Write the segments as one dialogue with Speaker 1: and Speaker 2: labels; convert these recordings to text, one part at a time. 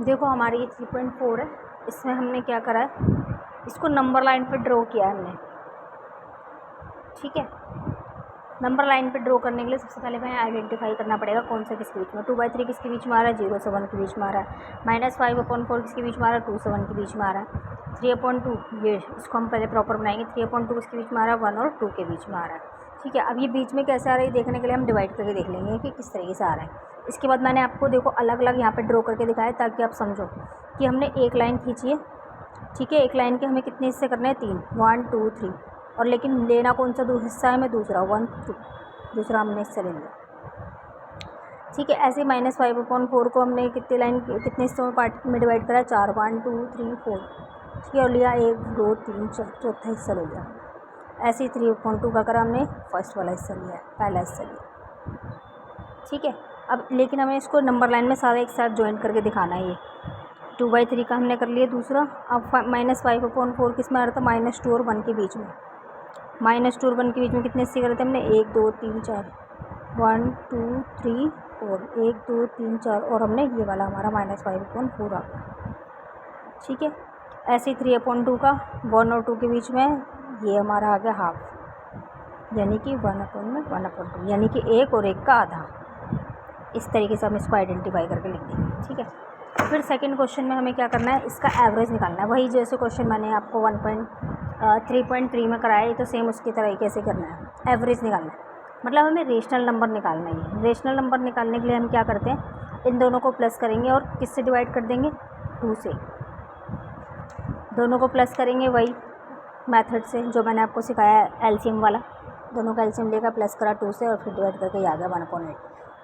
Speaker 1: देखो हमारी ये 3.4 है, इसमें हमने क्या करा है, इसको नंबर लाइन पे ड्रॉ किया है हमने। ठीक है, नंबर लाइन पे ड्रॉ करने के लिए सबसे पहले हमें आइडेंटिफाई करना पड़ेगा कौन सा किसके बीच में। 2/3 किसके बीच में आ रहा है, 0 से 1 के बीच में आ रहा है। -5/4 किसके बीच में आ रहा है, 2 से 1 के बीच में आ रहा है। 3/2 ये इसको हम पहले प्रॉपर बनाएंगे। 3/2 किसके बीच में आ रहा है, 1 और 2 के बीच में आ रहा है। ठीक है, अब ये बीच में कैसे आ रहा है देखने के लिए हम डिवाइड करके देख लेंगे कि किस तरीके से आ रहा है। इसके बाद मैंने आपको देखो अलग अलग यहाँ पे ड्रॉ करके दिखाया ताकि आप समझो कि हमने एक लाइन खींची है। ठीक है, एक लाइन के हमें कितने हिस्से करने हैं, 3, 1 2 3, और लेकिन लेना कौन सा हिस्सा है हमें, दूसरा 1 2, दूसरा हमने हिस्सा ले लिया। ठीक है, ऐसे -5/4 को हमने कितने हिस्सों में पार्ट में डिवाइड करा है, 4, 1 2 3 4। ठीक है, और लिया 1 2 3 चौथा हिस्सा ले लिया। ऐसे ही 3/2 का करा हमने फर्स्ट वाला हिस्सा लिया, पहला हिस्सा लिया। ठीक है, अब लेकिन हमें इसको नंबर लाइन में सारा एक साथ ज्वाइन करके दिखाना है। ये 2/3 का हमने कर लिया दूसरा। अब -5/4 किस में आ रहा था, -2 और 1 के बीच में। -2 और 1 के बीच में कितने हिस्से करे थे हमने, 1 2 3 4, 1 2 3 4, 1 2 3 4, और हमने ये वाला हमारा -5/4 आ गया। ठीक है, ऐसे ही 3/2 का 1 और 2 के बीच में ये हमारा आ गया हाफ, यानी कि 1/2, यानी कि 1 और 1 का आधा। इस तरीके से हम इसको आइडेंटिफाई करके लिख देंगे। ठीक है, फिर सेकंड क्वेश्चन में हमें क्या करना है, इसका एवरेज निकालना है। वही जैसे क्वेश्चन मैंने आपको 3.3 में कराया है, तो सेम उसकी तरीके से करना है, एवरेज निकालना है। मतलब हमें रेशनल नंबर निकालना है। रेशनल नंबर निकालने के लिए हम क्या करते हैं, इन दोनों को प्लस करेंगे और किससे डिवाइड कर देंगे, 2 से। दोनों को प्लस करेंगे वही मेथड से जो मैंने आपको सिखाया है, एलसीएम वाला। दोनों का एलसीएम लेकर प्लस करा 2 से और फिर डिवाइड करके ये आ गया 1/8।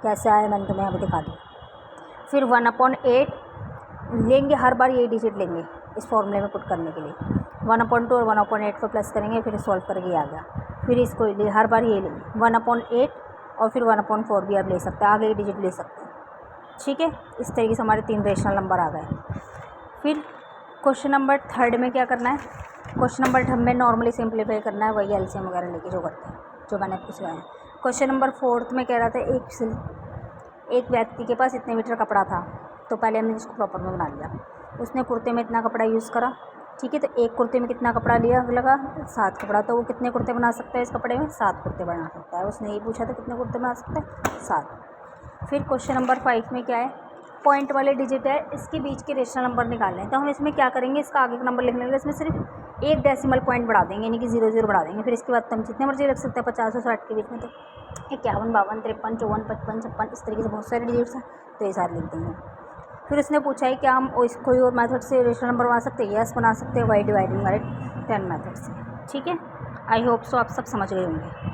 Speaker 1: कैसे आया मैंने तुम्हें अभी दिखा दिया। फिर 1/8 लेंगे, हर बार यही डिजिट लेंगे इस फॉर्मूले में पुट करने के लिए। 1/2 और 1/8 को प्लस करेंगे, फिर सॉल्व करके आ गया। फिर इसको ले हर बार ये लेंगे 1/8 और फिर 1/4 भी आप ले सकते हैं, आगे ये डिजिट ले सकते हैं। ठीक है, इस तरीके से हमारे 3 रेशनल नंबर आ गए। फिर क्वेश्चन नंबर 3 में क्या करना है, क्वेश्चन नंबर 3 में नॉर्मली सिंप्लीफाई करना है, वही एलसीएम वगैरह लेके जो करते हैं, जो मैंने आपको सिखाया है। क्वेश्चन नंबर 4 में कह रहा था एक व्यक्ति के पास इतने मीटर कपड़ा था, तो पहले हमने इसको प्रॉपर में बना लिया। उसने कुर्ते में इतना कपड़ा यूज़ करा। ठीक है, तो एक कुर्ते में कितना कपड़ा लिया लगा, 7 कपड़ा, तो वो कितने कुर्ते बना सकता है इस कपड़े में, 7 कुर्ते बना सकता है। उसने ये पूछा था कितने कुर्ते बना सकता है, 7। फिर क्वेश्चन नंबर 5 में क्या है, पॉइंट वाले डिजिट है, इसके बीच के रेशनल नंबर निकालने हैं। तो हम इसमें क्या करेंगे, इसका आगे का नंबर लिखने के लिए इसमें सिर्फ एक डेसिमल पॉइंट बढ़ा देंगे, यानी कि 0 0 बढ़ा देंगे। फिर इसके बाद तो हम जितने मर्जी रख सकते हैं, 50 और 60 के बीच में। तो 51 52 53 54 55 56 इस तरीके से बहुत सारे डिजिट्स हैं, तो ये सारे लिख देंगे। फिर उसने पूछा है क्या हम कोई और मेथड से रेशनल नंबर बना सकते हैं, यस बना सकते हैं, वाई डिवाइडिंग वाले 10 मेथड से। ठीक है, आई होप सो आप सब समझ गए होंगे।